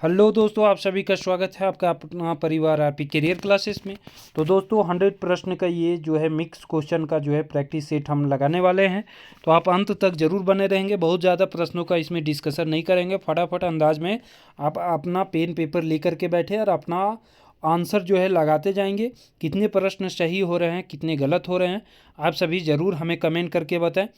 Hello दोस्तों, आप सभी का स्वागत है आपका अपना परिवार आरपी करियर क्लासेस में। तो दोस्तों 100 प्रश्न का ये जो है मिक्स क्वेश्चन का जो है प्रैक्टिस सेट हम लगाने वाले हैं। तो आप अंत तक ज़रूर बने रहेंगे। बहुत ज़्यादा प्रश्नों का इसमें डिस्कशन नहीं करेंगे, फटाफट अंदाज में आप अपना पेन पेपर लेकर के बैठे और अपना आंसर जो है लगाते जाएंगे। कितने प्रश्न सही हो रहे हैं, कितने गलत हो रहे हैं, आप सभी ज़रूर हमें कमेंट करके बताएं।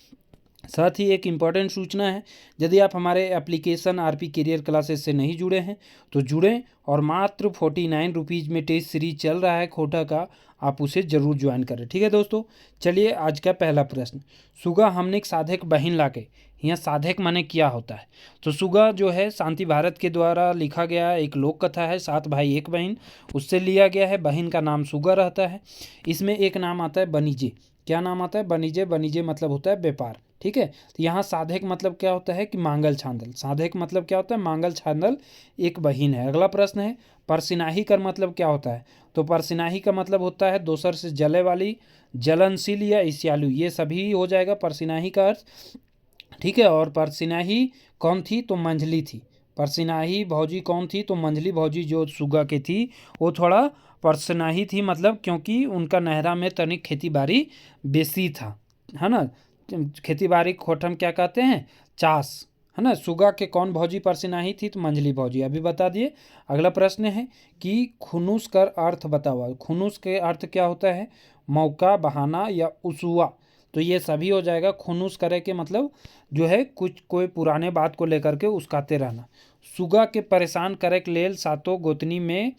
साथ ही एक इम्पॉर्टेंट सूचना है, यदि आप हमारे एप्लीकेशन आरपी करियर क्लासेस से नहीं जुड़े हैं तो जुड़ें और मात्र 49 रुपीज़ में टेस्ट सीरीज चल रहा है खोटा का, आप उसे ज़रूर ज्वाइन करें। ठीक है दोस्तों, चलिए आज का पहला प्रश्न। सुगा हमने एक साधक बहन लाके, यहाँ साधक माने क्या होता है? तो सुगा जो है शांति भारत के द्वारा लिखा गया एक लोक कथा है, 7 भाई 1 बहन, उससे लिया गया है। बहन का नाम सुगा रहता है। इसमें एक नाम आता है बनीजे। क्या नाम आता है? बनीजे। बनीजे मतलब होता है व्यापार। ठीक है, तो यहाँ साधक मतलब क्या होता है कि मांगल छांदल। साधक मतलब क्या होता है? मांगल छांदल एक बहिन है। अगला प्रश्न है, परसिनाही का मतलब क्या होता है? तो परसिनाही का मतलब होता है दोसर से जले वाली, जलनशील या ईर्ष्यालु, ये सभी हो जाएगा परसिनाही का अर्थ। ठीक है, और परसिनाही कौन थी? तो मंझली थी। परसिनाही भौजी कौन थी? तो मंझली भौजी जो सुगा के थी वो थोड़ा परसिनाही थी, मतलब क्योंकि उनका नहरा में तनिक खेती बाड़ी बेसी था, है ना। खेती बाड़ी खोट हम क्या कहते हैं? चास, है ना। सुगा के कौन भौजी परसिनाही थी? तो मंझली भौजी, अभी बता दिए। अगला प्रश्न है कि खुनुस का अर्थ बताओ। खुनुस के अर्थ क्या होता है? मौका, बहाना या उसुआ। तो ये सभी हो जाएगा। खुनुस करे के मतलब जो है कुछ कोई पुराने बात को लेकर के उसकाते रहना। सुगा के परेशान करे के लेल सातों गोतनी में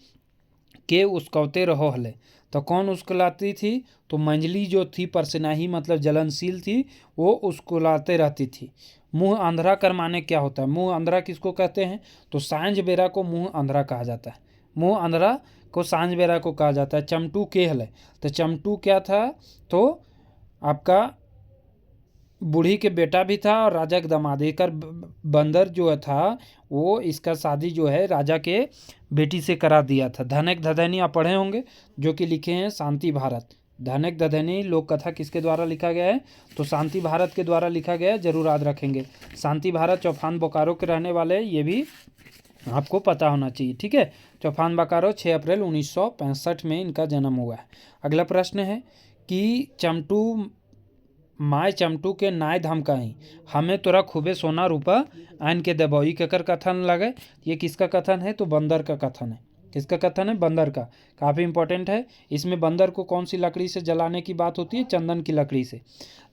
के उसकौते रहो हले। तो कौन उसकुलाती थी? तो मंजली जो थी परसिनाही मतलब जलनशील थी, वो उसकुलाते रहती थी। मुंह अंधरा कर माने क्या होता है? मुंह अंधरा किसको कहते हैं? तो सांझ बेरा को मुंह अंधरा कहा जाता है। मुंह अंधरा को सांझ बेरा को कहा जाता है। चमटू के हले, तो चमटू क्या था? तो आपका बूढ़ी के बेटा भी था और राजा के दामाद। एकर बंदर जो था वो इसका शादी जो है राजा के बेटी से करा दिया था। धनक धधनी आप पढ़े होंगे, जो कि लिखे हैं शांति भारत। धनक धधनी लोक कथा किसके द्वारा लिखा गया है? तो शांति भारत के द्वारा लिखा गया है, जरूर याद रखेंगे। शांति भारत चौफान बोकारो के रहने वाले, ये भी आपको पता होना चाहिए। ठीक है, चौफान बोकारो 6 अप्रैल 1965 में इनका जन्म हुआ है। अगला प्रश्न है कि चमटू माय चमटू के नाय धमकाई, हमें तोरा खूबे सोना रूपा आन के देबोई केकर कथन लगे? ये किसका कथन है? तो बंदर का कथन है। किसका कथन है? बंदर का। काफ़ी इंपॉर्टेंट है। इसमें बंदर को कौन सी लकड़ी से जलाने की बात होती है? चंदन की लकड़ी से।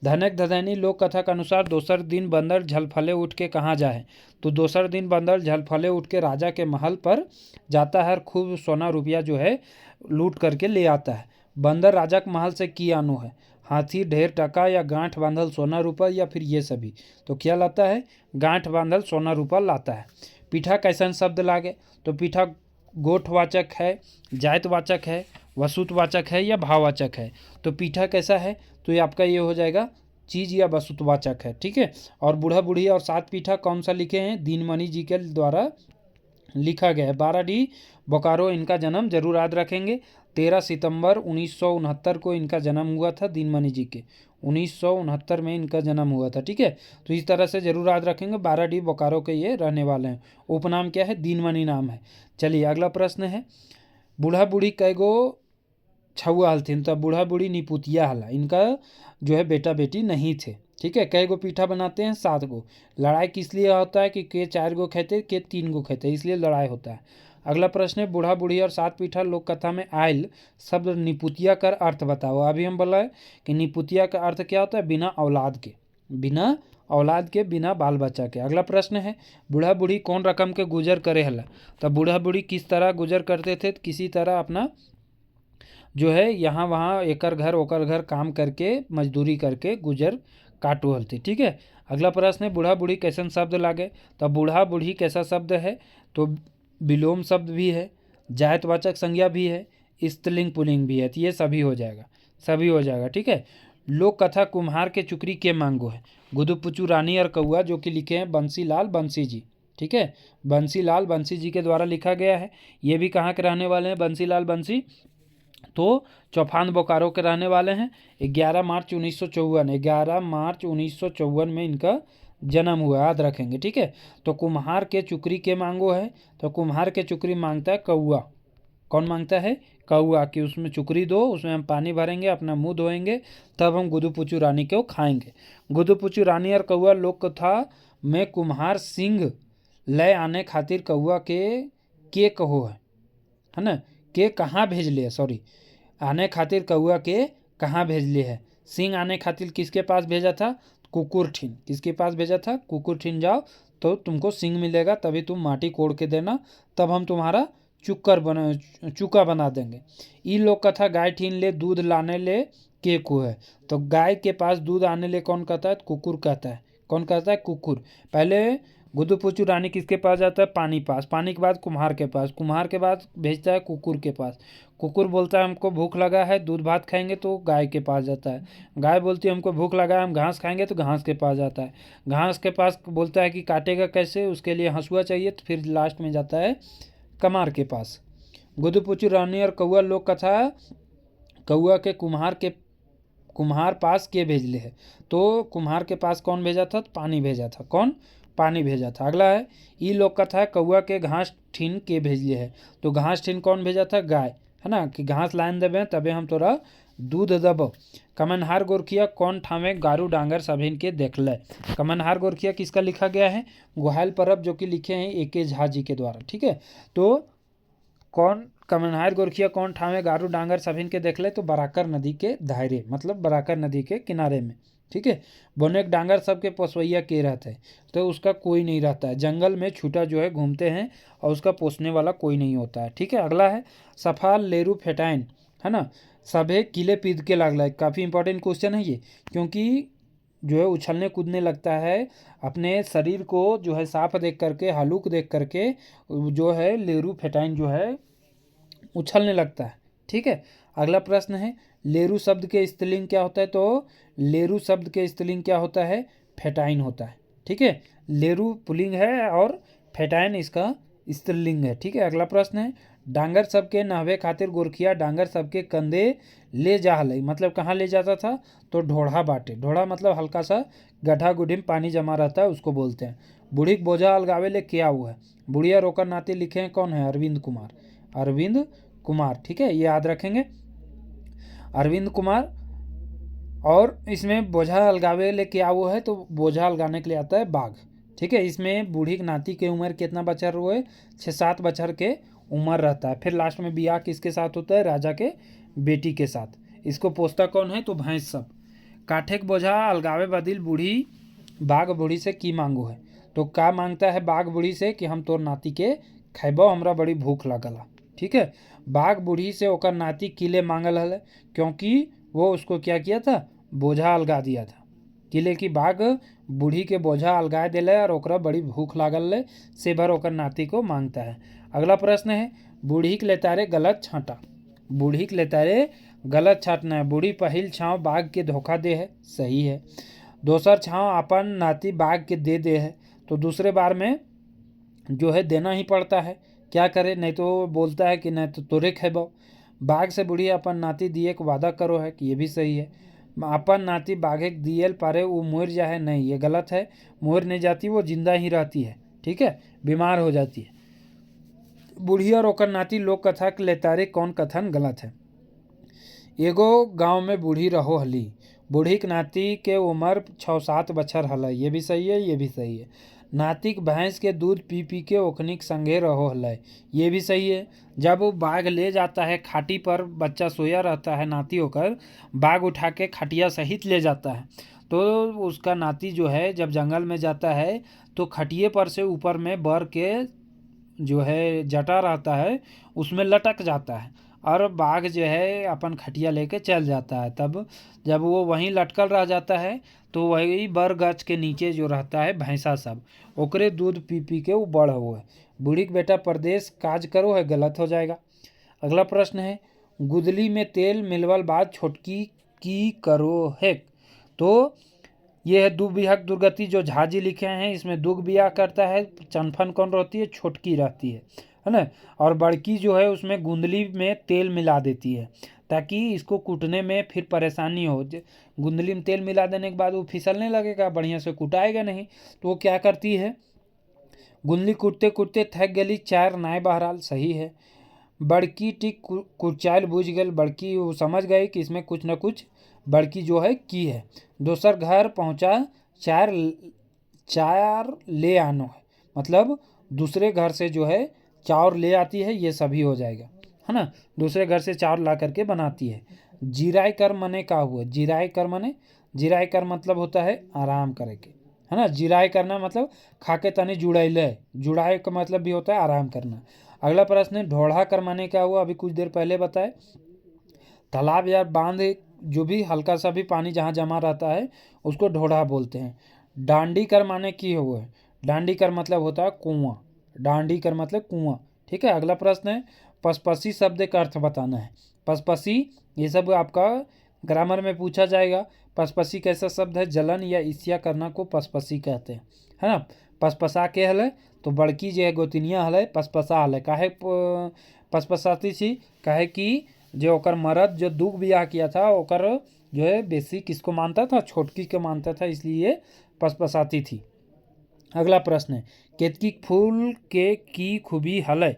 धनक धधैनी लोक कथा के अनुसार दोसर दिन बंदर झलफले उठ के कहाँ जाए? तो दोसर दिन बंदर झलफले उठ के राजा के महल पर जाता है, खूब सोना रुपया जो है लूट करके ले आता है। बंदर राजा के महल से की आनो है? हाथी, ढेर टका या गांठ बांधल सोना रूपा या फिर ये सभी? तो क्या लाता है? गांठ बांधल सोना रूपा लाता है। पीठा कैसन शब्द लागे? तो पीठा गोठवाचक है, जायतवाचक है, वसुतवाचक है या भाववाचक है? तो पीठा कैसा है? तो ये आपका ये हो जाएगा चीज़ या वसुतवाचक है। ठीक है, और बूढ़ा बूढ़ी और 7 पीठा कौन सा लिखे हैं? दीनमणि जी के द्वारा लिखा गया है। 12D बोकारो इनका जन्म, जरूर याद रखेंगे। 13 सितंबर 1969 को इनका जन्म हुआ था, दीनमणि जी के। 1969 में इनका जन्म हुआ था। ठीक है, तो इस तरह से जरूर याद रखेंगे। 12D बोकारो के ये रहने वाले हैं। उपनाम क्या है? दीनमणि नाम है। चलिए अगला प्रश्न है, बूढ़ा बूढ़ी कैगो छुआ हलथिन? तो बूढ़ा बूढ़ी निपुतिया हला, इनका जो है बेटा बेटी नहीं थे। ठीक है, कई गो पीठा बनाते हैं? 7 गो। लड़ाई किस लिए होता है कि के 4 गो खेते के 3 गो खेते, इसलिए लड़ाई होता है। अगला प्रश्न है, बूढ़ा बूढ़ी और 7 पीठा लोक कथा में आयल शब्द निपुतिया का अर्थ बताओ। अभी हम बोला है कि निपुतिया का अर्थ क्या होता है? बिना औलाद के, बिना औलाद के, बिना बाल बच्चा के। अगला प्रश्न है, बूढ़ा बूढ़ी कौन रकम के गुजर करे हला? तो बूढ़ा बूढ़ी किस तरह गुजर करते थे? किसी तरह अपना जो है यहाँ वहाँ एकर घर ओकर घर काम करके मजदूरी करके गुजर काटू हलती। ठीक है, अगला प्रश्न है, बूढ़ा बूढ़ी कैसन शब्द लागे? तो बूढ़ा बूढ़ी कैसा शब्द है? तो विलोम शब्द भी है, जायतवाचक संज्ञा भी है, स्त्रीलिंग पुल्लिंग भी है। तो ये सभी हो जाएगा, सभी हो जाएगा। ठीक है, लोक कथा कुम्हार के चुकरी के मांगो है? गुदुपुचू रानी और कौआ, जो कि लिखे हैं बंसीलाल बंसी जी। ठीक है, बंसीलाल बंसी जी के द्वारा लिखा गया है। ये भी कहाँ के रहने वाले हैं? बंसीलाल बंसी तो चौफान बोकारो के रहने वाले हैं। 11 मार्च 1954, 11 मार्च 1954 में इनका जन्म हुआ, याद रखेंगे, ठीक है। तो कुम्हार के चुकरी के मांगो है, तो कुम्हार के चुकरी मांगता है कौआ। कौन मांगता है? कौआ, कि उसमें चुकरी दो, उसमें हम पानी भरेंगे, अपना मुंह धोएंगे, तब हम गुदुपुचू रानी को खाएंगे। गुदुपुचू रानी और कौआ लोक कथा में कुम्हार सिंह लय आने खातिर कौआ के कहो है ना, के कहाँ भेज लिए, सॉरी, आने खातिर कौआ के कहाँ भेज लिए है। सिंह आने खातिर किसके पास भेजा था? कुकुरठिन। किसके पास भेजा था? कुकुरठिन। जाओ तो तुमको सिंह मिलेगा, तभी तुम माटी कोड़ के देना, तब हम तुम्हारा चुका बना देंगे। ई लोग कथा गाय ठीन ले दूध लाने ले के को है। तो गाय के पास दूध आने ले कौन कहता है? कुकुर कहता है। कौन कहता है? कुकुर। पहले गुदुपुचू रानी किसके पास जाता है? पानी पास। पानी के बाद कुम्हार के पास। कुम्हार के बाद भेजता है कुकुर के पास। कुकुर बोलता है हमको भूख लगा है, दूध भात खाएंगे, तो गाय के पास जाता है। गाय बोलती है हमको भूख लगा है, हम घास खाएंगे, तो घास के पास जाता है। घास के पास बोलता है कि काटेगा कैसे, उसके लिए हंसुआ चाहिए, तो फिर लास्ट में जाता है कमार के पास। गुदुपुचू रानी और कौआ लोक कथा कौआ के कुम्हार पास के भेजले है। तो कुम्हार के पास कौन भेजा था? पानी भेजा था। कौन? पानी भेजा था। अगला है ई लोक कथा है कौआ के घास ठीन के भेजले है। तो घास ठीन कौन भेजा था? गाय, है ना, कि घास लाइन देवे तबे हम तोरा दूध देबो। कमनहार गोरखिया कौन ठामे गारू डांगर सभिन के देखले। कमनहार गोरखिया किसका लिखा गया है? गोहाल परब, जो कि लिखे हैं ए.के. झा जी के द्वारा, ठीक है। तो कौन कमनहार गोरखिया कौन ठामे गारू डांगर सभिन के देखले? तो बराकर नदी के दायरे, मतलब बराकर नदी के किनारे में, ठीक है। बोनेक डांगर सबके पोसवैया के रहते हैं, तो उसका कोई नहीं रहता है। जंगल में छूटा जो है घूमते हैं और उसका पोसने वाला कोई नहीं होता है, ठीक है। अगला है सफाल लेरू फेटाइन, है ना, सभे किले पीद के लागला है। काफ़ी इंपॉर्टेंट क्वेश्चन है ये, क्योंकि जो है उछलने कूदने लगता है, अपने शरीर को जो है साफ देख करके, हलूक देख करके जो है लेरू फेटाइन जो है उछलने लगता है, ठीक है। अगला प्रश्न है लेरू शब्द के स्त्रीलिंग क्या होता है? तो लेरू शब्द के स्त्रीलिंग क्या होता है? फेटाइन होता है, ठीक है। लेरू पुल्लिंग है और फेटाइन इसका स्त्रीलिंग है, ठीक है। अगला प्रश्न है डांगर सबके नहवे खातिर गोरखिया डांगर सबके कंधे ले जा हलई, मतलब कहाँ ले जाता था? तो ढोढ़ा बाटे। ढोढ़ा मतलब हल्का सा गड्ढा गुड्ढी में पानी जमा रहता है, उसको बोलते हैं। बूढ़ी बोझा अलगावे ले क्या हुआ है? बुढ़िया रोकर नाते लिखे हैं कौन है? अरविंद कुमार। अरविंद कुमार, ठीक है, ये याद रखेंगे, अरविंद कुमार। और इसमें बोझा अलगावे ले क्या वो है? तो बोझा अलगाने के लिए आता है बाघ, ठीक है। इसमें बूढ़ी नाती की उम्र कितना बचर हुए? 6-7 बछर के उम्र रहता है। फिर लास्ट में बियाह किसके साथ होता है? राजा के बेटी के साथ। इसको पोसता कौन है? तो भैंस सब। काठे के बोझा अलगावे बदिल बूढ़ी बाघ बूढ़ी से की मांगो है। तो क्या मांगता है बाघ बूढ़ी से? कि हम तोर नाती के खैबो, हमरा बड़ी भूख लगला, ठीक है। बाघ बूढ़ी से ओकर नाती किले मांगल हल, क्योंकि वो उसको क्या किया था? बोझा अलगा दिया था। किले की बाघ बूढ़ी के बोझा अलगा दिले और ओकरा बड़ी भूख लागल है, से भर ओकर नाती को मांगता है। अगला प्रश्न है बूढ़ी के लेतारे गलत छांटा। बूढ़ी के लेतारे गलत छांटना है। बूढ़ी पहिल छाँव बाघ के धोखा दे है, सही है। दोसर छाँव अपन नाती बाघ के दे है, तो दूसरे बार में जो है देना ही पड़ता है, क्या करे, नहीं तो बोलता है कि नहीं तो तोरे खेबो। बाघ से बूढ़ी अपन नाती दिए के वादा करो है, कि ये भी सही है। अपन नाती बाघे के दियल पारे वो मोर जाए, नहीं, ये गलत है। मोर नहीं जाती, वो जिंदा ही रहती है, ठीक है, बीमार हो जाती है। बूढ़ी और ओकर नाती लोक कथा के लेतारे कौन कथन गलत है? एगो गांव में बूढ़ी रहो हली, बूढ़ी के नाती के उम्र 6-7 बछर हल, ये भी सही है, ये भी सही है। नातिक भैंस के दूध पी पी के ओखनिक संगे रहो हल, ये भी सही है। जब वो बाघ ले जाता है खाटी पर, बच्चा सोया रहता है, नाती होकर बाघ उठा के खटिया सहित ले जाता है, तो उसका नाती जो है जब जंगल में जाता है तो खटिए पर से ऊपर में बर के जो है जटा रहता है उसमें लटक जाता है, और बाघ जो है अपन खटिया लेके चल जाता है। तब जब वो वहीं लटकल रह जाता है तो वही बर गाछ के नीचे जो रहता है भैंसा सब, ओकरे दूध पी पी के वो बड़ हुआ है। बूढ़ी के बेटा परदेश काज करो है, गलत हो जाएगा। अगला प्रश्न है गुदली में तेल मिलवल बाद छोटकी की करो है। तो ये है दु बिहक दुर्गति, जो झाजी लिखे हैं, इसमें दुग बिया करता है, चनफन कौन रहती है? छोटकी रहती है। है ना। और बड़की जो है उसमें गुंदली में तेल मिला देती है ताकि इसको कूटने में फिर परेशानी हो। गुंदली में तेल मिला देने के बाद वो फिसलने लगेगा, बढ़िया से कुटाएगा नहीं। तो वो क्या करती है, गुंदली कूटते कूटते थक गली चार नाय बहराल, सही है। बड़की टिक कुचायल बुझ गल, बड़की वो समझ गई कि इसमें कुछ न कुछ बड़की जो है की है। दोसर घर पहुंचा चार चार ले आनो है, मतलब दूसरे घर से जो है चाउर ले आती है, ये सभी हो जाएगा, है ना। दूसरे घर से चाउर ला करके बनाती है। जिराय कर मने का हुआ, जिराय कर मने, जिराय कर मतलब होता है आराम करे के, है ना। जिराय करना मतलब खाके तनी जुड़ैले, जुड़ाए का मतलब भी होता है आराम करना। अगला प्रश्न है ढोढ़ा कर माने क्या हुआ, अभी कुछ देर पहले बताए। तालाब या बांध जो भी हल्का सा भी पानी जहाँ जमा रहता है उसको ढोढ़ा बोलते हैं। डांडी कर माने की हुआ है, डांडी कर मतलब होता है कुआं, डांडी कर मतलब कुआं। ठीक है, अगला प्रश्न है पसपसी शब्द का अर्थ बताना है। पसपसी ये सब आपका ग्रामर में पूछा जाएगा। पसपसी कैसा शब्द है, जलन या ईर्ष्या करना को पसपसी कहते हैं, है ना। पसपसा के हल तो बड़की जो है गोतिनिया हल पसपसा हल, काहे पसपसाती थी, काहे कि जो ओकर मर्द जो दुख बियाह किया था ओकर जो है बेसी किसको मानता था, छोटकी को मानता था, इसलिए पसपसाती थी। अगला प्रश्न है केतकी फूल के की खूबी हलय,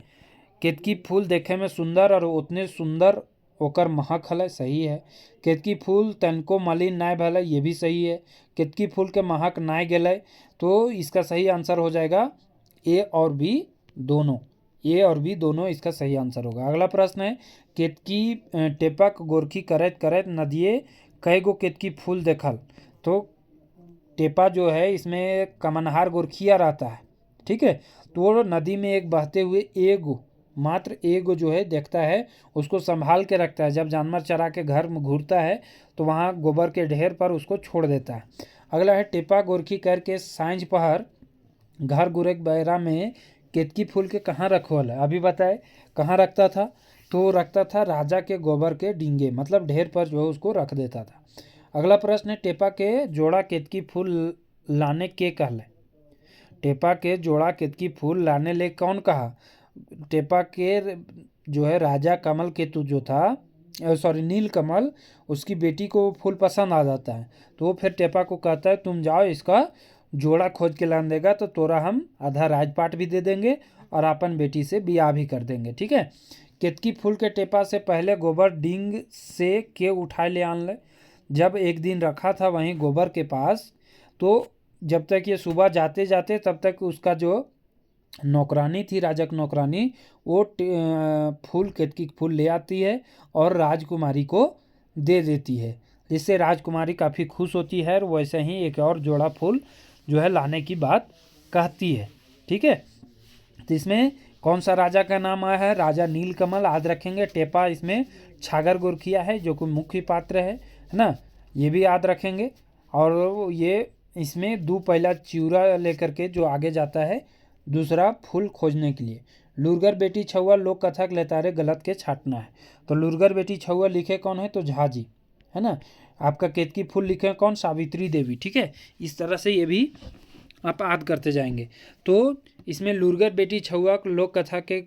केतकी फूल देखे में सुंदर और उतने सुंदर ओकर महक हलय, सही है। केतकी फूल तनको मलिन नाय भले, ये भी सही है। केतकी फूल के महक नाय गेलय, तो इसका सही आंसर हो जाएगा ए और बी दोनों, ए और बी दोनों इसका सही आंसर होगा। अगला प्रश्न है केतकी टेपक गोरखी करत करत नदिए कई गो केतकी फूल देखल, तो टेपा जो है इसमें कमनहार गोरखिया रहता है, ठीक है। तो वो नदी में एक बहते हुए एगो, मात्र एगो जो है देखता है, उसको संभाल के रखता है। जब जानवर चरा के घर में घूरता है तो वहाँ गोबर के ढेर पर उसको छोड़ देता है। अगला है टेपा गोरखी करके सांझ पहर घर गुरेक बैरा में केतकी फूल के कहाँ रखवाल है, अभी बताए कहाँ रखता था, तो रखता था राजा के गोबर के डींगे, मतलब ढेर पर जो है उसको रख देता था। अगला प्रश्न है टेपा के जोड़ा केतकी फूल लाने के कहले, टेपा के जोड़ा केतकी फूल लाने ले कौन कहा, टेपा के जो है राजा कमल केतु जो था, सॉरी नील कमल, उसकी बेटी को फूल पसंद आ जाता है, तो वो फिर टेपा को कहता है तुम जाओ इसका जोड़ा खोज के लान देगा तो तोरा हम आधा राजपाट भी दे देंगे और अपन बेटी से ब्याह भी कर देंगे, ठीक है। केतकी फूल के टेपा से पहले गोबर डींग से के उठा ले आन ले, जब एक दिन रखा था वहीं गोबर के पास, तो जब तक ये सुबह जाते जाते तब तक उसका जो नौकरानी थी, राजा की नौकरानी, वो फूल केतकी फूल ले आती है और राजकुमारी को दे देती है, जिससे राजकुमारी काफ़ी खुश होती है। और वैसे ही एक और जोड़ा फूल जो है लाने की बात कहती है, ठीक है। तो इसमें कौन सा राजा का नाम आया है, राजा नीलकमल, याद रखेंगे। टेपा इसमें छागर गोरखिया है जो कि मुख्य पात्र है ना, ये भी याद रखेंगे। और ये इसमें दो पहला चिउरा लेकर के जो आगे जाता है दूसरा फूल खोजने के लिए। लुरगर बेटी छुआ लोक कथा के लेतारे गलत के छाटना है, तो लुरगर बेटी छुआ लिखे कौन है, तो झा जी, है ना। आपका केतकी फूल लिखे कौन, सावित्री देवी, ठीक है। इस तरह से ये भी आप याद करते जाएंगे। तो इसमें लुरगर बेटी छुआ लोक कथा के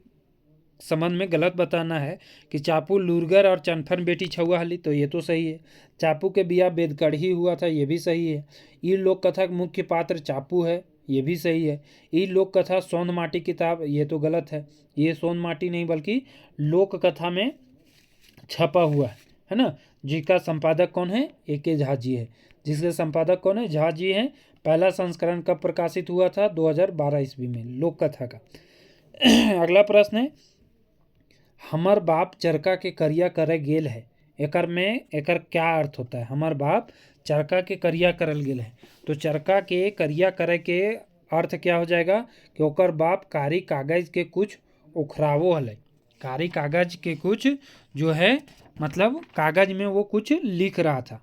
संबंध में गलत बताना है कि चापू लुरगर और चनफन बेटी छुआ हली, तो ये तो सही है। चापू के बिया बेदकड़ही हुआ था, ये भी सही है। ये लोक कथा का मुख्य पात्र चापू है, ये भी सही है। ये लोक कथा सोंद माटी किताब, ये तो गलत है, ये सोंद माटी नहीं बल्कि लोक कथा में छपा हुआ है ना। जिसका संपादक कौन है, ए.के. झा जी है। जिसके संपादक कौन है, झा जी हैं। पहला संस्करण कब प्रकाशित हुआ था, 2012 ईस्वी में लोक कथा का। अगला प्रश्न है हमर बाप चरखा के करिया करे गेल है, एकर में एकर क्या अर्थ होता है, हमर बाप चरखा के करिया करल गेल है, तो चरखा के करिया करे के अर्थ क्या हो जाएगा कि ओकर बाप कारी कागज के कुछ उखरावो हल, कारी कागज के कुछ जो है मतलब कागज में वो कुछ लिख रहा था,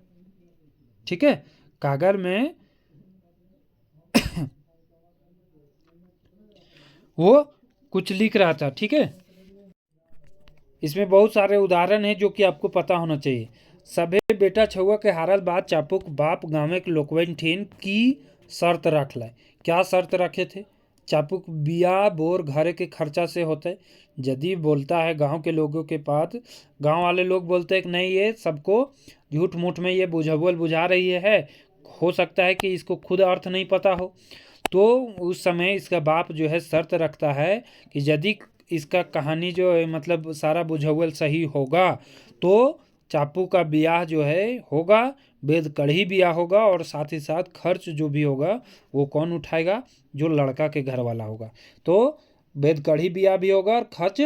ठीक है, कागज में वो कुछ लिख रहा था, ठीक है। इसमें बहुत सारे उदाहरण हैं जो कि आपको पता होना चाहिए। सभे बेटा छुआ के हारल बाद चापुक बाप गाँव के लोकवन ठेन की शर्त रख लाए, क्या शर्त रखे थे, चापुक बिया बोर घर के खर्चा से होता है। यदि बोलता है गांव के लोगों के पास, गांव वाले लोग बोलते हैं कि नहीं ये सबको झूठ मूठ में ये बुझावल बुझा रही है, हो सकता है कि इसको खुद अर्थ नहीं पता हो। तो उस समय इसका बाप जो है शर्त रखता है कि यदि इसका कहानी जो है मतलब सारा बुझावल सही होगा तो चापू का ब्याह जो है होगा, वेद कढ़ी ब्याह होगा, और साथ ही साथ खर्च जो भी होगा वो कौन उठाएगा, जो लड़का के घर वाला होगा। तो वेद कढ़ी ब्याह भी होगा और खर्च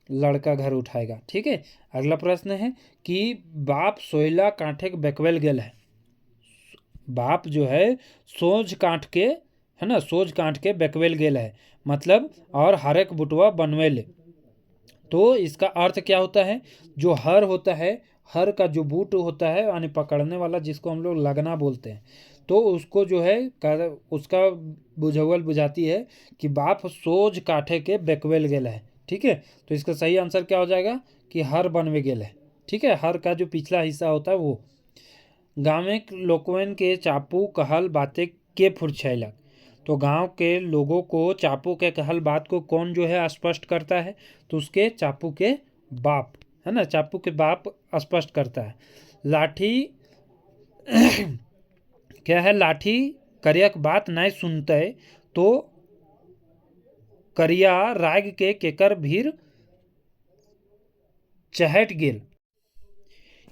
लड़का घर उठाएगा। ठीक है। अगला प्रश्न है कि बाप सोयला कांठे के बेकवेल गेल है। बाप जो है सोज कांठ के, है ना, सोज कांठ के बेकवेल गेल है, मतलब और हरक बुटवा बनवेल। तो इसका अर्थ क्या होता है, जो हर होता है, हर का जो बूट होता है यानी पकड़ने वाला, जिसको हम लोग लगना बोलते हैं, तो उसको जो है उसका बुझावल बुझाती है कि बाप सोज काठे के बेकवेल गेल है। ठीक है। तो इसका सही आंसर क्या हो जाएगा कि हर बनवे गेल है। ठीक है। हर का जो पिछला हिस्सा होता है वो। गाँव लोकवन के चापू कहल बातें के फुरछैलक। तो गांव के लोगों को चापू के कहल बात को कौन जो है स्पष्ट करता है, तो उसके चापू के बाप, है ना, चापू के बाप स्पष्ट करता है। लाठी क्या है, लाठी करियक बात नहीं सुनते तो करिया राग के केकर भीर चहट गेल।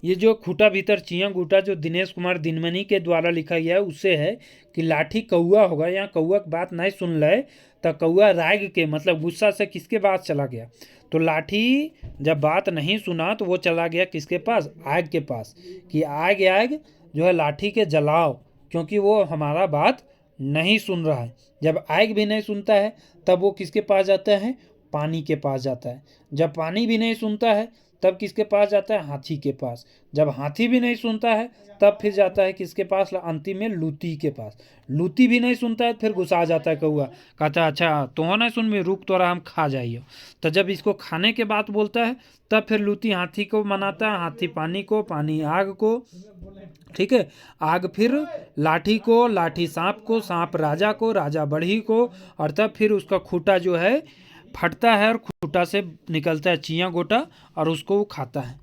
ये जो खूटा भीतर चिया गूटा जो दिनेश कुमार दिनमनी के द्वारा लिखा गया है उससे है कि लाठी कौआ होगा, यहाँ कौआ की बात नहीं सुन ले तो कौआ राग के मतलब गुस्सा से किसके पास चला गया, तो लाठी जब बात नहीं सुना तो वो चला गया किसके पास, आग के पास, कि आग आग जो है लाठी के जलाओ, क्योंकि वो हमारा बात नहीं सुन रहा है। जब आग भी नहीं सुनता है तब वो किसके पास जाता है, पानी के पास जाता है। जब पानी भी नहीं सुनता है तब किसके पास जाता है, हाथी के पास। जब हाथी भी नहीं सुनता है तब फिर जाता है किसके पास, अंतिम में लूती के पास। लूती भी नहीं सुनता है फिर गुस्सा जाता है कौआ, कहता है अच्छा तो नहीं सुन में रुक तो रहा, हम खा जाइए। तो जब इसको खाने के बात बोलता है तब फिर लूती हाथी को मनाता है, हाथी पानी को, पानी आग को। ठीक है। आग फिर लाठी को, लाठी सांप को, सांप राजा को, राजा बढ़ी को, और तब फिर उसका खूटा जो है फटता है और खूटा से निकलता है चिया गोटा और उसको वो खाता है।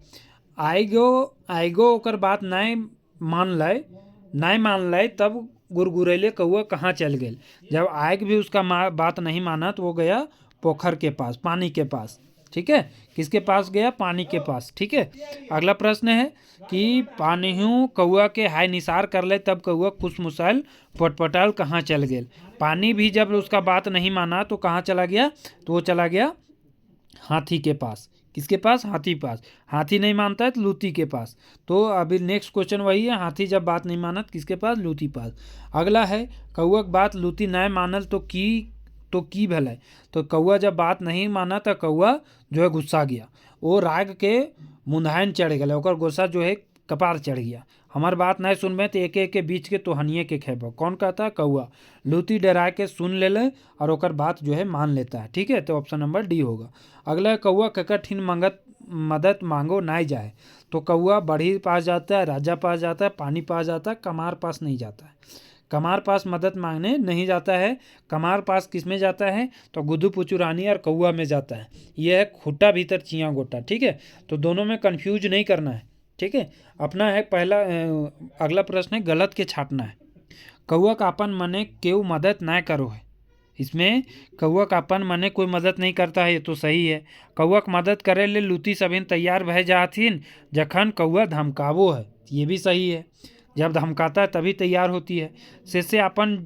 आएगो ओकर बात नहीं मान लाए तब गुरगुरैले कौआ कहाँ चल गए। जब आग भी उसका बात नहीं माना तो वो गया पोखर के पास, पानी के पास। ठीक है। किसके पास गया, पानी के पास। ठीक है। अगला प्रश्न है कि पानियों कौआ के हाय निसार कर ले तब कौआ खुशमुसाल पटपटाल कहाँ चल गए। पानी भी जब उसका बात नहीं माना तो कहाँ चला गया, तो वो चला गया हाथी के पास। किसके पास, हाथी पास। हाथी नहीं मानता है तो लूती के पास। तो अभी नेक्स्ट क्वेश्चन वही है, हाथी जब बात नहीं माना तो किसके पास, लूती पास। अगला है कौआ बात लूती नहीं मानल तो की भले। तो कौआ जब बात नहीं माना तो कौआ जो है गुस्सा गया, वो राग के मुंधाइन चढ़ गया, ओकर गुस्सा जो है कपार चढ़ गया। हमार बात नहीं सुनबे तो एक एक के बीच के तो हनिए के खेबो। कौन कहता है, कौआ। लूती डरा के सुन ले और ओकर बात जो है मान लेता है। ठीक है। तो ऑप्शन नंबर डी होगा। अगला कौआ ककर ठिन मदद मांगो नहीं जाए। तो कौआ बढ़ी पास जाता है, राजा पास जाता है, पानी पास जाता है, कमार पास नहीं जाता है। कमार पास मदद मांगने नहीं जाता है। कमार पास किस में जाता है, तो गुद्दू पुचुरानी और कौआ में जाता है। यह है खूटा भीतर चिया गोटा। ठीक है। तो दोनों में कंफ्यूज नहीं करना है। ठीक है। अपना है पहला अगला प्रश्न है गलत के छाटना है। कौआ का अपन मने केव मदद ना करो है। इसमें कौआ का अपन मने कोई मदद नहीं करता है, ये तो सही है। कौआ का मदद करे ले लूती सभिन तैयार भय जाथिन जखन कौआ धमकावो है, ये भी सही है। जब धमकाता है तभी तैयार होती है। से अपन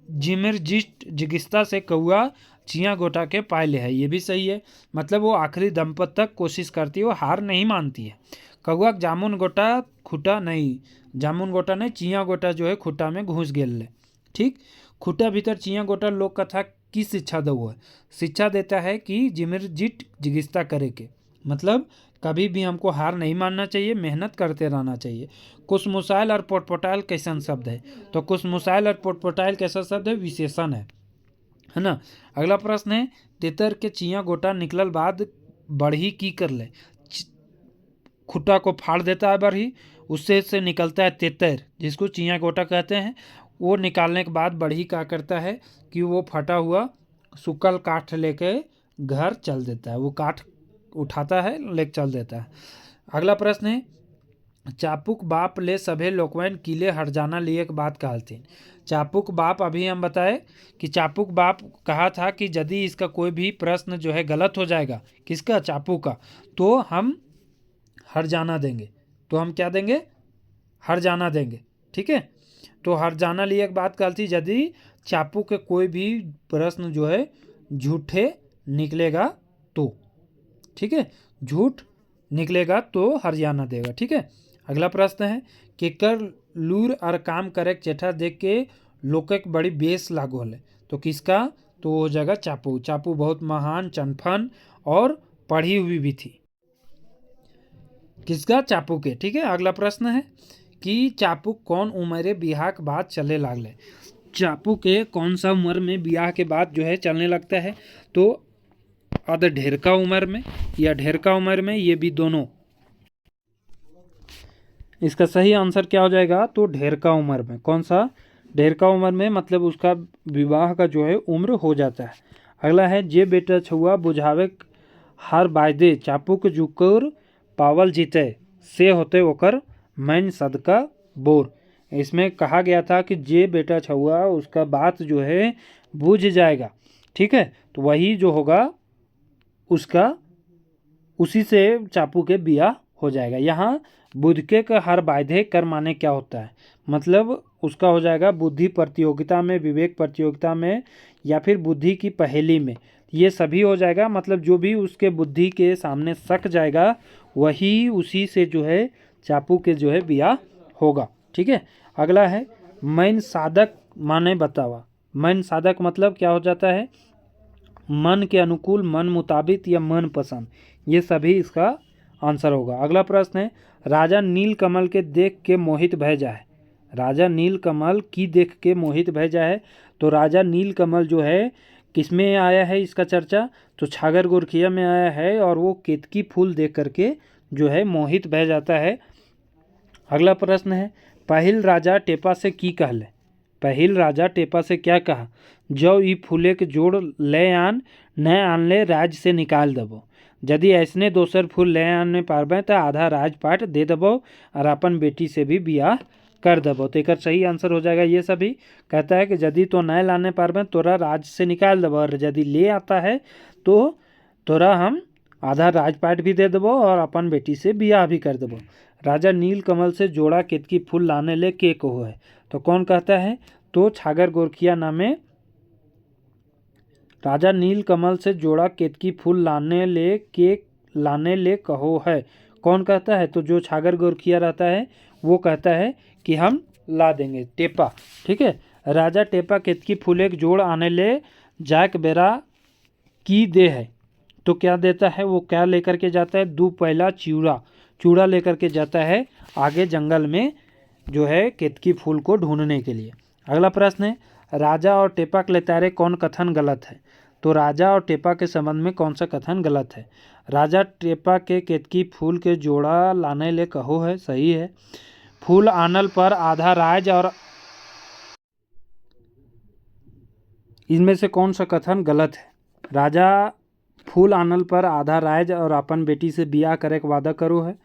जिमिर जिगिस्ता से कौआ चिया गोटा के पाए ले है, ये भी सही है। मतलब वो आखिरी दम तक कोशिश करती है, वो हार नहीं मानती है। कौआ जामुन गोटा खूटा नहीं, जामुन गोटा नहीं चिया गोटा जो है खूटा में घुस गेल ले। ठीक। खूटा भीतर चिया गोटा लोक कथा की शिक्षा दो है, शिक्षा देता है कि जिमिर जिगिस्ता करे के, मतलब कभी भी हमको हार नहीं मानना चाहिए, मेहनत करते रहना चाहिए। कुसमुसाइल और पोटपोटाइल कैसन शब्द है, तो कुसमुसाइल और पोटपोटाइल कैसा शब्द है, विशेषण है ना। अगला प्रश्न है तेतर के चिया गोटा निकलल बाद बढ़ी की कर ले। खुटा को फाड़ देता है बढ़ी, उससे से निकलता है तेतर, जिसको चिया गोटा कहते हैं। वो निकालने के बाद बढ़ी क्या करता है कि वो फटा हुआ सुकल काठ लेके घर चल देता है, वो काठ उठाता है लेके चल देता है। अगला प्रश्न है, चापुक बाप ले सभे लोकवैन किले हट जाना लिए एक बात कहलथिन। चापुक बाप, अभी हम बताए कि चापुक बाप कहा था कि यदि इसका कोई भी प्रश्न जो है गलत हो जाएगा, किसका, चापू का, तो हम हट जाना देंगे। तो हम क्या देंगे, हट जाना देंगे। ठीक है, तो हट जाना लिए एक बात कहलती, यदि चापू के कोई भी प्रश्न जो है झूठे निकलेगा तो, ठीक है, झूठ निकलेगा तो हरियाणा देगा। ठीक है, अगला प्रश्न है, केकर लूर और काम करे चेठा देख के लोके बड़ी बेस लागू होले। तो किसका, तो हो जाएगा चापू। चापू बहुत महान, चनफन और पढ़ी हुई भी थी। किसका, चापू के। ठीक है, अगला प्रश्न है कि चापू कौन उम्र ब्याह के बाद चले लागले। चापू के कौन सा उम्र में ब्याह के बाद जो है चलने लगता है, तो आधा ढेरका उम्र में या ढेरका उम्र में, ये भी दोनों। इसका सही आंसर क्या हो जाएगा, तो ढेरका उम्र में। कौन सा, ढेरका उम्र में, मतलब उसका विवाह का जो है उम्र हो जाता है। अगला है, जे बेटा छुआ बुझावे हर बायदे चापुक जुकर पावल जीते से होते ओकर मैन सदका बोर। इसमें कहा गया था कि जे बेटा छुआ उसका बात जो है बुझ जाएगा। ठीक है, तो वही जो होगा उसका, उसी से चापू के बिया हो जाएगा। यहाँ बुध के हर बायधे कर माने क्या होता है, मतलब उसका हो जाएगा बुद्धि प्रतियोगिता में, विवेक प्रतियोगिता में, या फिर बुद्धि की पहेली में, ये सभी हो जाएगा। मतलब जो भी उसके बुद्धि के सामने सक जाएगा वही उसी से जो है चापू के जो है बिया होगा। ठीक है, अगला है, मैन साधक माने बतावा। मैन साधक मतलब क्या हो जाता है, मन के अनुकूल, मन मुताबिक या मन पसंद, ये सभी इसका आंसर होगा। अगला प्रश्न है, राजा नीलकमल के देख के मोहित भय जाए। राजा नीलकमल की देख के मोहित भय जाए, तो राजा नीलकमल जो है किसमें आया है इसका चर्चा, तो छागर गोरखिया में आया है, और वो केतकी फूल देख करके जो है मोहित भय जाता है। अगला प्रश्न है, पहिल राजा टेपा से की कहले। पहिल राजा टेपा से क्या कहा, जो ई फूले के जोड़ ले आन, न आनले राज से निकाल देबो। यदि ऐसने दोसर फूल ले आने पारबे तो आधा राजपाट दे देबो और अपन बेटी से भी बियाह कर देबो। तो एक सही आंसर हो जाएगा ये सभी। कहता है कि यदि तो नहीं लाने पारबे तोरा राज से निकाल देबो, और यदि ले आता है तो तोरा हम आधा राजपाट भी दे देबो और अपन बेटी से बियाह भी कर देबो। राजा नीलकमल से जोड़ा केतकी फूल लाने ले के कहो है, तो कौन कहता है, तो छागर गोरखिया नामे राजा नीलकमल से जोड़ा केतकी फूल लाने ले कहो है, कौन कहता है, तो जो छागर गोरखिया रहता है वो कहता है कि हम ला देंगे, टेपा। ठीक है, राजा टेपा केतकी फूल एक जोड़ आने ले जाक बेरा की दे है, तो क्या देता है, वो क्या लेकर के जाता है, दो पहला चूड़ा लेकर के जाता है आगे जंगल में जो है केतकी फूल को ढूंढने के लिए। अगला प्रश्न है, राजा और टेपा के लेतारे कौन कथन गलत है। तो राजा और टेपा के संबंध में कौन सा कथन गलत है। राजा टेपा के केतकी फूल के जोड़ा लाने ले कहो है, सही है। फूल आनल पर आधा राज, और इनमें से कौन सा कथन गलत है। राजा फूल आनल पर आधा राज और अपन बेटी से बियाह करे के वादा करो है,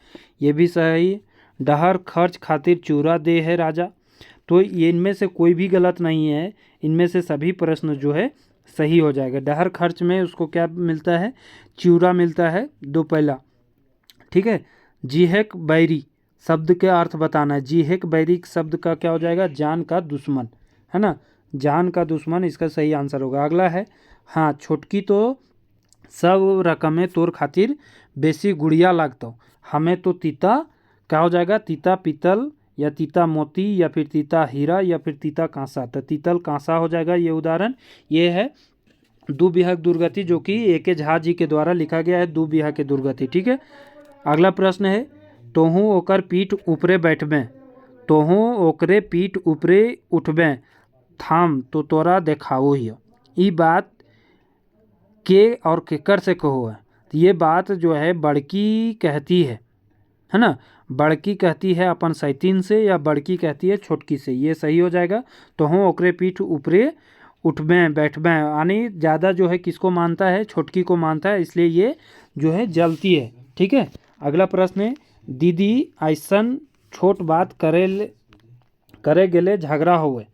ये भी सही। डहर खर्च खातिर चूरा दे है राजा, तो ये इनमें से कोई भी गलत नहीं है, इनमें से सभी प्रश्न जो है सही हो जाएगा। डहर खर्च में उसको क्या मिलता है, चूरा मिलता है, दो पहला। ठीक है, जीहेक बैरी शब्द के अर्थ बताना है। जीहेक बैरी शब्द का क्या हो जाएगा, जान का दुश्मन, है ना, जान का दुश्मन इसका सही आंसर होगा। अगला है, हाँ छोटकी तो सब रकमें तोर खातिर बेसी गुड़िया लागतो, हमें तो तीता क्या हो जाएगा, तीता पीतल या तीता मोती या फिर तीता हीरा या फिर तीता कांसा, तो तीतल कांसा हो जाएगा ये उदाहरण। ये है दो बिहा दुर्गति, जो कि ए.के. झा जी के द्वारा लिखा गया है, दो बिहा के दुर्गति। ठीक है, अगला प्रश्न है, तोहू ओकर पीठ ऊपरे बैठबे, तोहू ओकरे पीठ ऊपरे उठबे, थाम तो तोरा देखाओ ही। ये बात के और केकर से कहो है, तो ये बात जो है बड़की कहती है ना, बड़की कहती है अपन सैतीन से, या बड़की कहती है छोटकी से, ये सही हो जाएगा। तो हूँ ओकरे पीठ ऊपरे उठबें बैठबें, यानी ज़्यादा जो है किसको मानता है, छोटकी को मानता है, इसलिए ये जो है जलती है। ठीक है। अगला प्रश्न है, दीदी ऐसन छोट बात करे गेले झगड़ा होवे।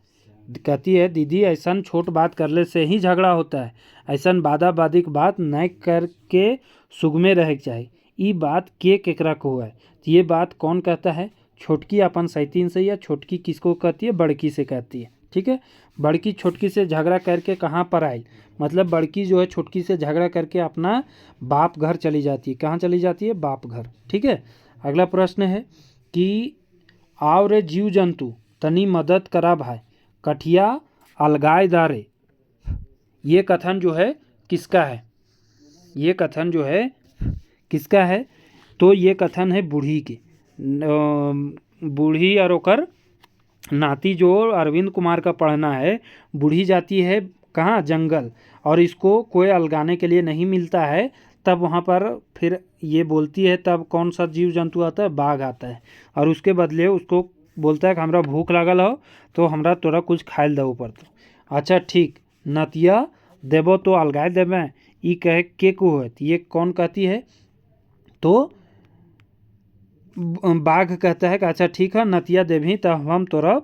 कहती है दीदी ऐसन छोट बात करले से ही झगड़ा होता है, ऐसन बादा बादी की बात नहीं करके सुगमे रहे के चाहिए। ई बात के केकरा को है, तो ये बात कौन कहता है, छोटकी अपन सैतीन से, या छोटकी किसको कहती है, बड़की से कहती है। ठीक है। बड़की छोटकी से झगड़ा करके कहाँ पर आई, मतलब बड़की जो है छोटकी से झगड़ा करके अपना बाप घर चली जाती है। कहाँ चली जाती है, बाप घर। ठीक है। अगला प्रश्न है कि आओ रे जीव जंतु तनी मदद करा भाई, कठिया अलगाए दारे। ये कथन जो है किसका है, ये कथन जो है किसका है, तो ये कथन है बूढ़ी के। बूढ़ी और ओकर नाती जो अरविंद कुमार का पढ़ना है, बूढ़ी जाती है कहाँ, जंगल, और इसको कोई अलगाने के लिए नहीं मिलता है, तब वहाँ पर फिर ये बोलती है, तब कौन सा जीव जंतु आता है, बाघ आता है, और उसके बदले उसको बोलता है कि हमरा भूख लागल हो तो हमरा तोरा कुछ खाइल दो ऊपर। तो अच्छा ठीक, नतिया देबो तो अलगाए देबे, ई कहे के को है, ये कौन कहती है, तो बाघ कहता है कि अच्छा ठीक है नतिया देभी तो हम तोरा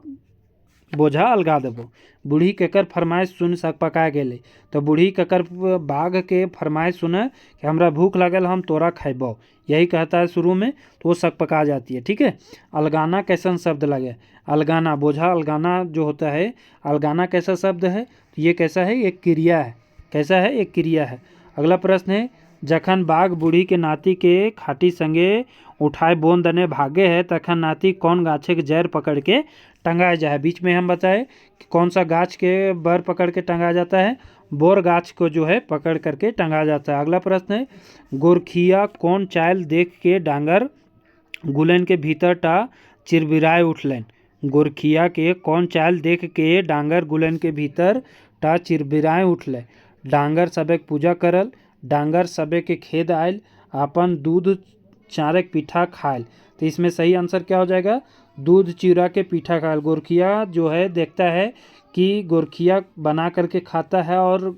बोझा अलगा देबो। बूढ़ी केकर फरमाइश सुन सक पका गेले, तो बूढ़ी केकर बाघ के फरमाइश सुने कि हमरा भूख लगल हम तोरा खाइबो, यही कहता है शुरू में, तो वो शक पका जाती है। ठीक है। अलगाना कैसा शब्द लगे, अलगाना, बोझा अलगाना जो होता है, अलगाना कैसा शब्द है, तो ये कैसा है, एक क्रिया है। कैसा है, एक क्रिया है। अगला प्रश्न है, जखन बाघ बूढ़ी के नाती के खाटी संगे उठाए बोन दने भागे है, तखन नाती कौन गाछे के जड़ पकड़ के टंगाया जाए। बीच में हम बताए कि कौन सा गाछ के बर पकड़ के टंगाया जाता है, बोर गाछ को जो है पकड़ करके टंगाया जाता है। अगला प्रश्न है, गोरखिया कौन चाल देख के डांगर गुलेन के भीतर टा चिरबिराए उठलेन। गोरखिया के कौन चाल देख के डांगर गुलेन के भीतर टा चिरबिराए उठले। डांगर सबे पूजा करल, डांगर सबे के खेद आयल, अपन दूध चारक पीठा खायल। तो इसमें सही आंसर क्या हो जाएगा, दूध चिरा के पीठा खायल। गोरखिया जो है देखता है कि गोरखिया बना करके खाता है और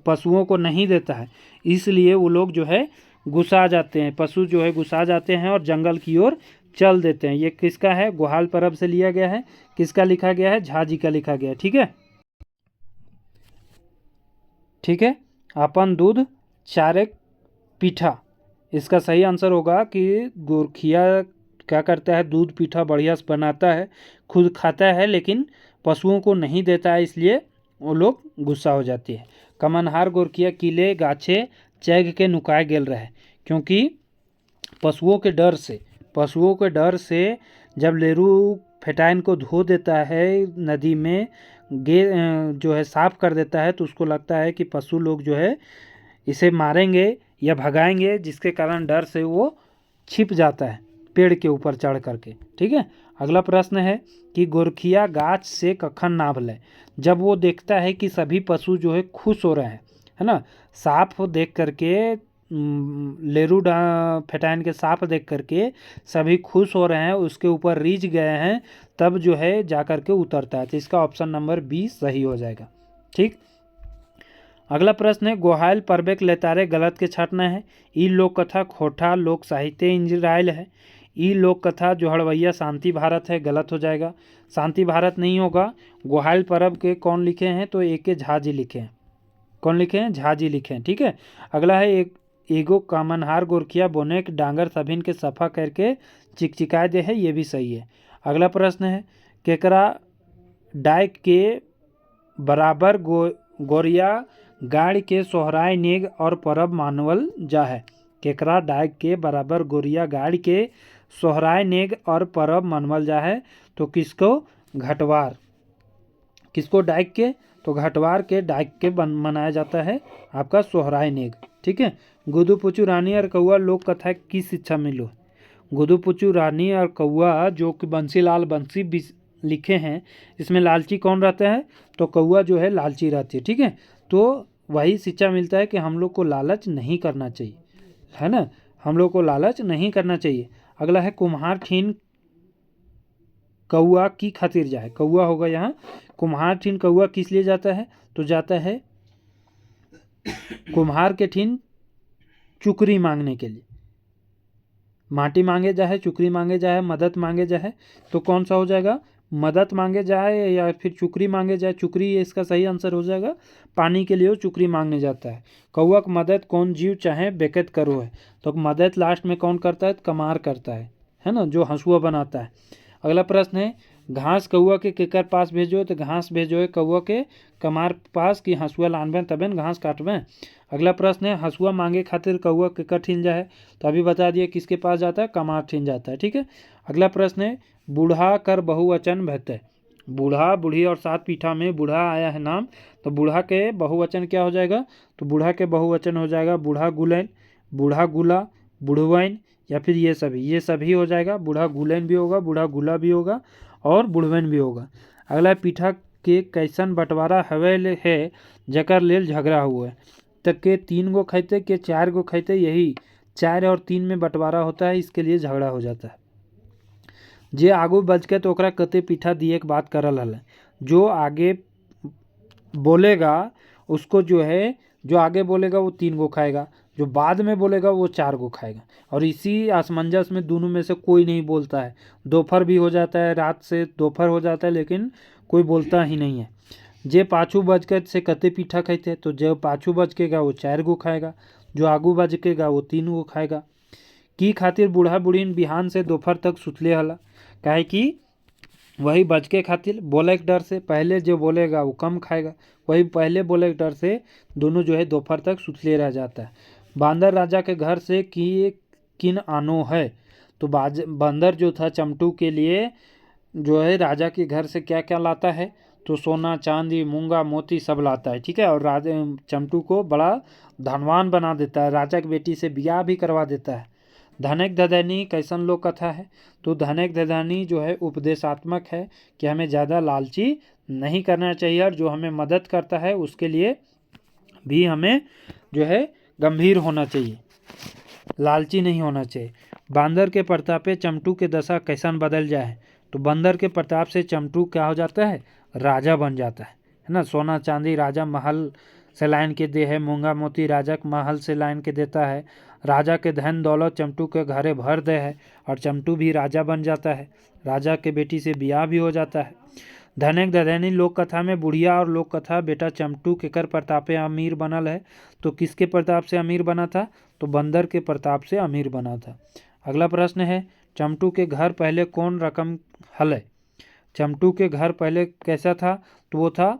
पशुओं को नहीं देता है, इसलिए वो लोग जो है गुस्सा जाते हैं, पशु जो है गुस्सा जाते हैं और जंगल की ओर चल देते हैं। ये किसका है, ग्वाल परब से लिया गया है। किसका लिखा गया है, झा जी का लिखा गया है। ठीक है। ठीक है। अपन दूध चारक पीठा, इसका सही आंसर होगा कि गोरखिया क्या करता है, दूध पीठा बढ़िया से बनाता है, खुद खाता है लेकिन पशुओं को नहीं देता है, इसलिए वो लोग गुस्सा हो जाती है। कमनहार गोरखिया किले गाछे चैग के नुकाए गेल रहे, क्योंकि पशुओं के डर से जब लेरू फेटाइन को धो देता है नदी में, जो है साफ कर देता है, तो उसको लगता है कि पशु लोग जो है इसे मारेंगे या भगाएंगे, जिसके कारण डर से वो छिप जाता है पेड़ के ऊपर चढ़ करके। ठीक है। अगला प्रश्न है कि गोरखिया गाछ से कखन नाभले, जब वो देखता है कि सभी पशु जो है खुश हो रहे हैं, है ना, साफ देख करके, लेरू फेटाइन के साफ देख करके सभी खुश हो रहे हैं, उसके ऊपर रीझ गए हैं, तब जो है जा कर के उतरता है। तो इसका ऑप्शन नंबर 20 सही हो जाएगा। ठीक। अगला प्रश्न है, गोहायल परबेक लेतारे गलत के छाटना है। ई लोक कथा खोटा लोक साहित्य इंजराइल है। ई लोक कथा जो हड़वैया शांति भारत है, गलत हो जाएगा, शांति भारत नहीं होगा। गोहायल परब के कौन लिखे हैं, तो ए के झा जी लिखे हैं। कौन लिखे हैं, झा जी लिखे हैं। ठीक है। अगला है, एगो कामनहार गोरखिया बोनेक डांगर सभिन के सफा करके चिकचिकाए दे है, ये भी सही है। अगला प्रश्न है, केकरा डाइक के बराबर गोरिया गाड़ के सोहराय नेग और परब मानवल जा है। केकरा डाइक के बराबर गोरिया गाड़ के सोहराय नेग और परब मानवल जा है, तो किसको, घटवार। किसको, डाइक के, तो घटवार के डाइक के मनाया जाता है आपका सोहराय नेग। ठीक है। गुदू पुचू रानी और कौआ लोक कथा की शिक्षा मिलो। गुदू पुचू रानी और कौआ जो कि बंसीलाल बंसी लिखे हैं, इसमें लालची कौन रहता है, तो कौआ जो है लालची रहती है। ठीक है। तो वही शिक्षा मिलता है कि हम लोग को लालच नहीं करना चाहिए, है ना, हम लोग को लालच नहीं करना चाहिए। अगला है, कुम्हार ठीन कौआ की खातिर जाए। कौआ होगा यहाँ कुम्हार ठीन कौआ किस लिए जाता है? तो जाता है कुम्हार के ठीन चुकरी मांगने के लिए। माटी मांगे जाए, चुकरी मांगे जाए, मदद मांगे जाए, तो कौन सा हो जाएगा? मदद मांगे जाए या फिर चुकरी मांगे जाए। चुकरी इसका सही आंसर हो जाएगा। पानी के लिए वो चुकरी मांगने जाता है। कौआ की मदद कौन जीव चाहे बेकत करो है, तो मदद लास्ट में कौन करता है? कमार करता है ना, जो हंसुआ बनाता है। अगला प्रश्न है, घास कौआ के केकर पास भेजो? तो घास भेजो है कौआ के कमार पास की हंसुआ लानबें तबें घास काटबें। अगला प्रश्न है, हंसुआ मांगे खातिर कौआ केकर ठीन जाए? तो अभी बता दिए किसके पास जाता है? कमार ठीन जाता है। ठीक है। अगला प्रश्न है, बूढ़ा कर बहुवचन भैते। बूढ़ा, बूढ़ी और सात पीठा में बूढ़ा आया है नाम, तो बूढ़ा के बहुवचन क्या हो जाएगा? तो बूढ़ा के बहुवचन हो जाएगा बूढ़ा गुलैन, बूढ़ा गुला, बुढ़वैन, या फिर ये सभी हो जाएगा। बूढ़ा गुलैन भी होगा, बूढ़ा गुला भी होगा और बुढ़वैन भी होगा। अगला, पीठा के कैसन बंटवारा हवे है जकर लेल झगड़ा हुआ है? तक के 3 गो खैते के 4 गो खैते, यही 4 और 3 में बंटवारा होता है, इसके लिए झगड़ा हो जाता है। जे आगू बच के तो ओकरा कते पीठा दिए के बात करल हल। जो आगे बोलेगा उसको जो है, जो आगे बोलेगा वो 3 गो खाएगा, जो बाद में बोलेगा वो 4 गो खाएगा। और इसी असमंजस में दोनों में से कोई नहीं बोलता है। दोपहर भी हो जाता है, रात से दोपहर हो जाता है, लेकिन कोई बोलता ही नहीं है। जे पाछू बजके से कते पीठा खाते, तो जो पाछू बजकेगा वो 4 गो खाएगा, जो आगू बजकेगा वो 3 गो खाएगा। की खातिर बूढ़ा बूढ़ीन बिहान से दोपहर तक सुतले हला? काहे कि वही बच के खातिर, बोले के डर से। पहले जो बोलेगा वो कम खाएगा, वही पहले बोले के डर से दोनों जो है दोपहर तक सुतले रह जाता है। बांदर राजा के घर से किन आनो है? तो बंदर जो था चमटू के लिए जो है राजा के घर से क्या क्या लाता है? तो सोना, चांदी, मूंगा, मोती सब लाता है। ठीक है। और राजा चमटू को बड़ा धनवान बना देता है, राजा की बेटी से ब्याह भी करवा देता है। धनक धदैनी कैसन लोक कथा है? तो धनक धदैनी जो है उपदेशात्मक है कि हमें ज़्यादा लालची नहीं करना चाहिए, और जो हमें मदद करता है उसके लिए भी हमें जो है गंभीर होना चाहिए, लालची नहीं होना चाहिए। बांदर के प्रतापे चमटू के दशा कैसन बदल जाए? तो बंदर के प्रताप से चमटू क्या हो जाता है? राजा बन जाता है ना। सोना चांदी राजा महल से लाइन के दे है, मूंगा मोती राजा के महल से लाइन के देता है। राजा के धन दौलत चमटू के घरे भर दे है, और चमटू भी राजा बन जाता है। राजा के बेटी से ब्याह भी हो जाता है। धनक धदैनी लोक कथा में बुढ़िया और लोक कथा बेटा चमटू केकर प्रतापे अमीर बनल है? तो किसके प्रताप से अमीर बना था? तो बंदर के प्रताप से अमीर बना था। अगला प्रश्न है, चमटू के घर पहले कौन रकम हल? चमटू के घर पहले कैसा था? तो वो था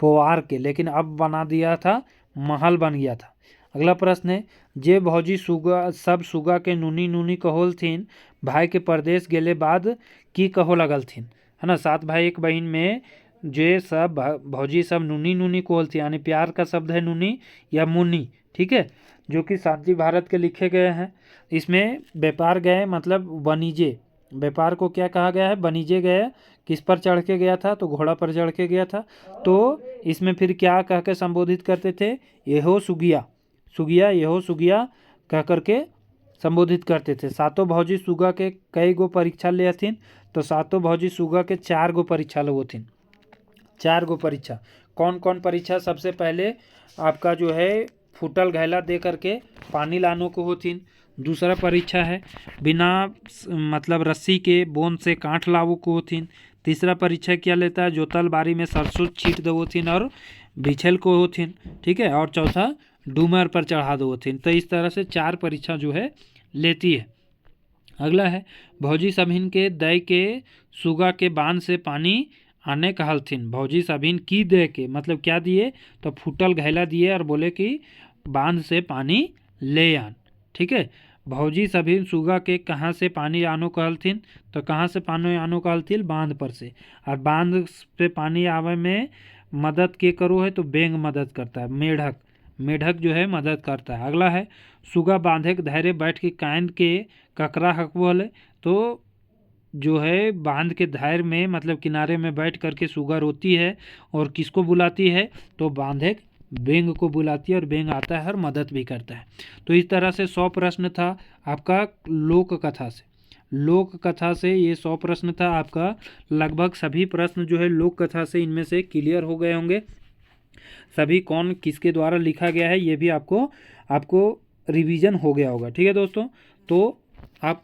पोवार के, लेकिन अब बना दिया था, महल बन गया था। अगला प्रश्न है, जे भौजी सुगा सब सुगा के नूनी नूनी कहोल थीन, भाई के परदेश गेले बाद की कहो लगल थीन? है ना। 7 भाई 1 बहन में जे सब भौजी सब नूनी नूनी कहोल थी, यानी प्यार का शब्द है नूनी या मुन्नी। ठीक है। जो कि शांति भारत के लिखे गए हैं। इसमें व्यापार गए मतलब वनिजे, व्यापार को क्या कहा गया है? वनिजे गए। किस पर चढ़ के गया था? तो घोड़ा पर चढ़ के गया था। तो इसमें फिर क्या कह के संबोधित करते थे? येहो सुगिया, सुगिया, येहो सुगिया कह करके संबोधित करते थे। 7 भौजी सुगा के कई गो परीक्षा ले हथिन? तो 7 भौजी सुगा के 4 गो परीक्षा लो हथिन। 4 गो परीक्षा। कौन कौन परीक्षा? सबसे पहले आपका जो है फूटल घैला दे करके पानी लानो को होथिन। दूसरा परीक्षा है बिना मतलब रस्सी के बोन से कांठ लावो को होथिन। तीसरा परीक्षा क्या लेता है? जोतल बारी में सरसों छीट दो होथिन और बिछल को होथिन। ठीक है। और चौथा डूमर पर चढ़ा दो होथिन। तो इस तरह से 4 परीक्षा जो है लेती है। अगला है, भौजी सभिन के दय के सुगा के बांध से पानी आने कहलथिन। भौजी सभिन की दे के मतलब क्या दिए? तो फूटल घैला दिए और बोले कि बांध से पानी ले आन। ठीक है। भौजी सभिन सुगा के कहाँ से पानी आनो कहलथिन? तो कहाँ से पानी आनो कहलथिन? बांध पर से। और बांध पे पानी आवे में मदद के करो है? तो बेंग मदद करता है, मेढक, मेढक जो है मदद करता है। अगला है, सुगा बांधे के धैर्य बैठ के कांद के ककरा हकबोले? तो जो है बांध के धैर्य में मतलब किनारे में बैठ करके सुगा रोती है और किसको बुलाती है? तो बांधे बेंग को बुलाती है, और बेंग आता है और मदद भी करता है। तो इस तरह से 100 प्रश्न था आपका लोक कथा से। लोक कथा से ये 100 प्रश्न था आपका। लगभग सभी प्रश्न जो है लोक कथा से इनमें से क्लियर हो गए होंगे। सभी कौन किसके द्वारा लिखा गया है ये भी आपको रिवीजन हो गया होगा। ठीक है दोस्तों, तो आप